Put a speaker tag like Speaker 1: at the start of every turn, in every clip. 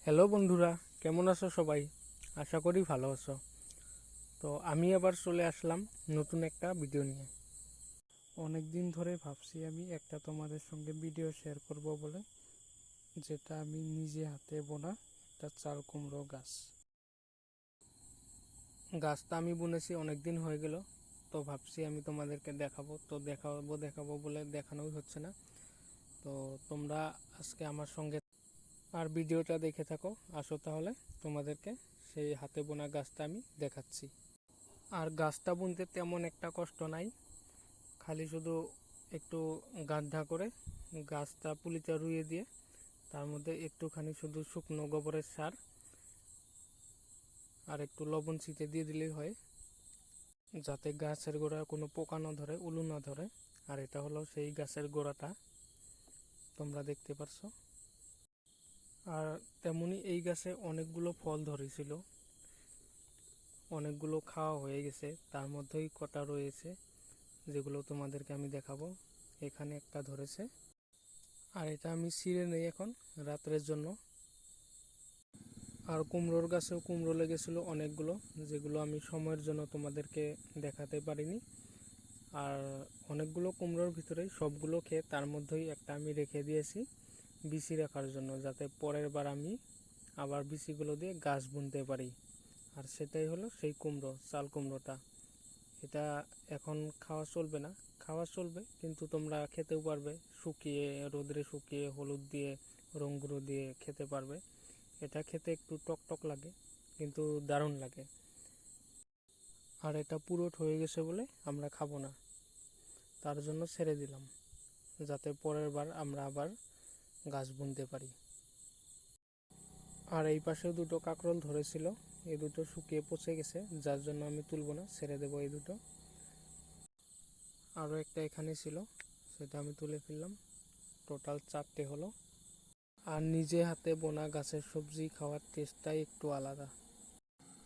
Speaker 1: Hello বন্ধুরা, কেমন আছো সবাই? আশা করি ভালো আছো। তো আমি আবার চলে আসলাম নতুন একটা ভিডিও নিয়ে। অনেক দিন ধরে ভাবছি আমি একটা তোমাদের সঙ্গে ভিডিও শেয়ার করব বলে, যেটা আমি নিজে হাতে বোনা একটা চাল কুমড়ো গাছ। গাছটা আমি বুনেছি অনেক দিন হয়ে গেল। তো ভাবছি আমি তোমাদেরকে দেখাবো, তো দেখাবো দেখাবো বলে দেখানোই হচ্ছে না। তো তোমরা আজকে আমার সঙ্গে আর ভিডিওটা দেখে থাকো। আসো তাহলে তোমাদেরকে সেই হাতে বোনা গাছটা আমি দেখাচ্ছি। আর গাছটা বুনতে তেমন একটা কষ্ট নাই, খালি শুধু একটু গাড্ডা করে গাছটা পুলিটা রুইয়ে দিয়ে তার মধ্যে একটুখানি শুধু শুকনো গোবরের সার আর একটু লবণ ছিটে দিয়ে দিলেই হয়, যাতে গাছের গোড়ায় কোনো পোকা না ধরে, উলু না ধরে। আর এটা হলো সেই গাছের গোড়াটা, তোমরা দেখতে পারছো। আর তেমনি এই গাছে অনেকগুলো ফল ধরেছিল, অনেকগুলো খাওয়া হয়ে গেছে, তার মধ্যেই কটা রয়েছে যেগুলো তোমাদেরকে আমি দেখাবো। এখানে একটা ধরেছে, আর এটা আমি ছিঁড়ে নেই এখন রাত্রের জন্য। আর কুমড়োর গাছেও কুমড়ো লেগেছিল অনেকগুলো, যেগুলো আমি সময়ের জন্য তোমাদেরকে দেখাতে পারিনি। আর অনেকগুলো কুমড়োর ভিতরেই সবগুলো খেয়ে তার মধ্যেই একটা আমি রেখে দিয়েছি বিচি রাখার জন্য, যাতে পরের বার আমি আবার বিচিগুলো দিয়ে গাছ বুনতে পারি। আর সেটাই হলো সেই কুমড়ো, চাল কুমড়োটা। এটা এখন খাওয়া চলবে না, খাওয়া চলবে কিন্তু তোমরা খেতেও পারবে, শুকিয়ে রোদে শুকিয়ে হলুদ দিয়ে রং গুঁড়ো দিয়ে খেতে পারবে। এটা খেতে একটু টক টক লাগে, কিন্তু দারুণ লাগে। আর এটা পুরোট হয়ে গেছে বলে আমরা খাবো না, তার জন্য ছেড়ে দিলাম, যাতে পরের বার আমরা আবার গাছ বুনতে পারি। আর এই পাশেও দুটো কাঁকরোল ধরেছিল, এই দুটো শুকিয়ে পচে গেছে, যার জন্য আমি তুলবো না, ছেড়ে দেবো এই দুটো। আরও একটা এখানে ছিল, সেটা আমি তুলে ফেললাম। টোটাল 4টে হলো। আর নিজে হাতে বোনা গাছের সবজি খাওয়ার টেস্টটাই একটু আলাদা,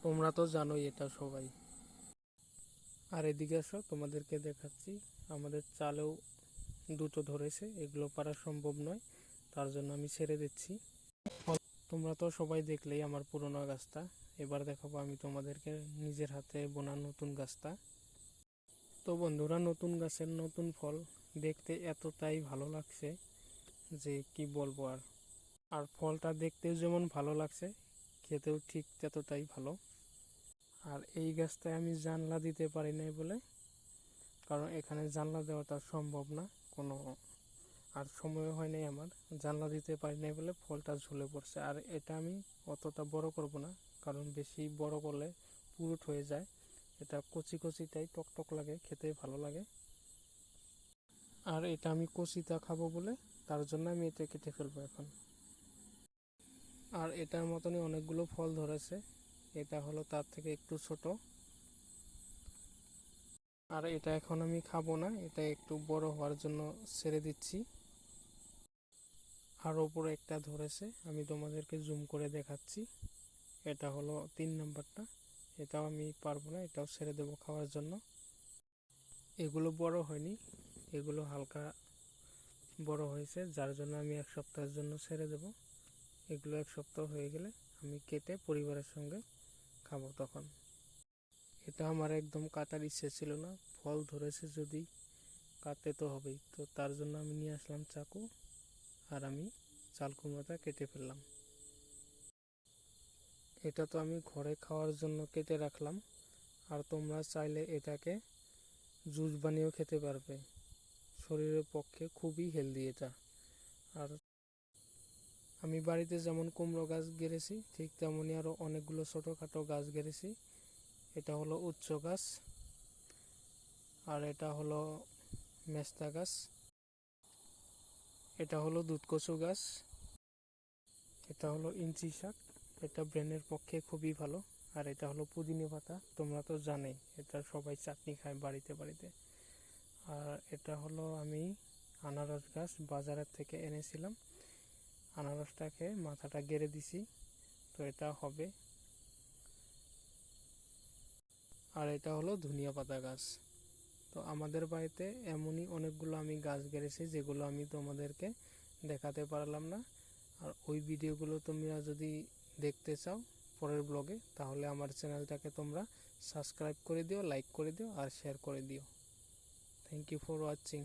Speaker 1: তোমরা তো জানোই এটা সবাই। আর এদিকে আসো, তোমাদেরকে দেখাচ্ছি আমাদের চালেও দুটো ধরেছে, এগুলো পারা সম্ভব নয়, তার জন্য আমি ছেড়ে দিচ্ছি। তোমরা তো সবাই দেখলেই আমার পুরোনো গাছটা, এবার দেখাবো আমি তোমাদেরকে নিজের হাতে বোনা নতুন গাছটা। তো বন্ধুরা, নতুন গাছের নতুন ফল দেখতে এতটাই ভালো লাগছে যে কি বলবো আর। আর ফলটা দেখতেও যেমন ভালো লাগছে, খেতেও ঠিক ততটাই ভালো। আর এই গাছটায় আমি জানলা দিতে পারি নাই বলে, কারণ এখানে জানলা দেওয়াটা সম্ভব না কোনো, আর সময় হয় নাই আমার, জানলা দিতে পারি নাই বলে ফলটা ঝুলে পড়ছে। আর এটা আমি অতটা বড় করব না, কারণ বেশি বড় করলে পুরুট হয়ে যায়। এটা কচি কচিটাই টক টক লাগে, খেতে ভালো লাগে। আর এটা আমি কচিটা খাবো বলে, তার জন্য আমি এটা কেটে ফেলবো এখন। আর এটার মতনই অনেকগুলো ফল ধরেছে, এটা হলো তার থেকে একটু ছোট। আর এটা এখন আমি খাবো না, এটা একটু বড় হওয়ার জন্য ছেড়ে দিচ্ছি। আর ওপরে একটা ধরেছে, আমি তোমাদেরকে জুম করে দেখাচ্ছি। এটা হলো 3 নাম্বারটা, এটাও আমি পারবো না, এটাও ছেড়ে দেবো খাওয়ার জন্য। এগুলো বড় হয়নি, এগুলো হালকা বড় হয়েছে, যার জন্য আমি 1 সপ্তাহের জন্য ছেড়ে দেব। এগুলো 1 সপ্তাহ হয়ে গেলে আমি কেটে পরিবারের সঙ্গে খাবো তখন। এটা আমার একদম কাটার ইচ্ছে ছিল না, ফল ধরেছে যদি কাটতে তো হবেই, তো তার জন্য আমি নিয়ে আসলাম চাকু, আর আমি চাল কুমড়োটা কেটে ফেললাম। এটা তো আমি ঘরে খাওয়ার জন্য কেটে রাখলাম, আর তোমরা চাইলে এটাকে জুস বানিয়েও খেতে পারবে, শরীরের পক্ষে খুবই হেলদি এটা। আর আমি বাড়িতে যেমন কুমড়ো গাছ গেড়েছি, ঠিক তেমনই আরও অনেকগুলো ছোটোখাটো গাছ গেড়েছি। এটা হলো উচ্চ গাছ, আর এটা হলো মেস্তা গাছ, এটা হলো দুধকচু গাছ, এটা হলো ইঞ্চি শাক, এটা ব্রেনের পক্ষে খুবই ভালো। আর এটা হলো পুদিনা পাতা, তোমরা তো জানোই এটা সবাই চাটনি খায় বাড়িতে বাড়িতে। আর এটা হলো আমি আনারস গাছ বাজারের থেকে এনেছিলাম, আনারসটাকে মাথাটা গেড়ে দিছি, তো এটা হবে। আর এটা হলো ধনিয়া পাতা গাছ। তো আমাদের বাড়িতে এমনই অনেকগুলো আমি গাছ গেড়েছি, যেগুলো আমি তোমাদেরকে দেখাতে পারলাম না। আর ওই ভিডিওগুলো তোমরা যদি দেখতে চাও পরের ব্লগে, তাহলে আমার চ্যানেলটাকে তোমরা সাবস্ক্রাইব করে দিও, লাইক করে দিও আর শেয়ার করে দিও। Thank you for watching.